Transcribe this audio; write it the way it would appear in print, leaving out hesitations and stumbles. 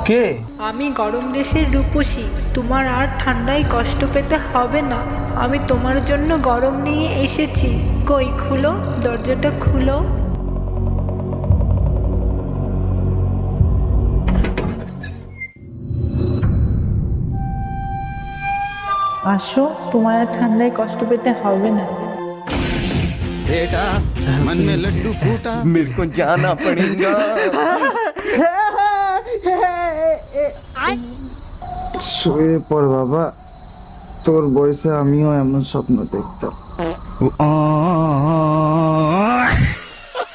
কে? আমি গরম দেশের রূপসী। তোমার আর ঠান্ডায় কষ্ট পেতে হবে না। আমি তোমার জন্য গরম নিয়ে এসেছি। কই, খুলো, দরজাটা খুলো। আসো, তোমার আর ঠান্ডায় কষ্ট পেতে হবে না। बेटा मन में लड्डू फूटा। मेरे को जाना पड़ेगा। শুয়ে পড় বাবা, তোর বয়সে আমিও এমন স্বপ্ন দেখতাম।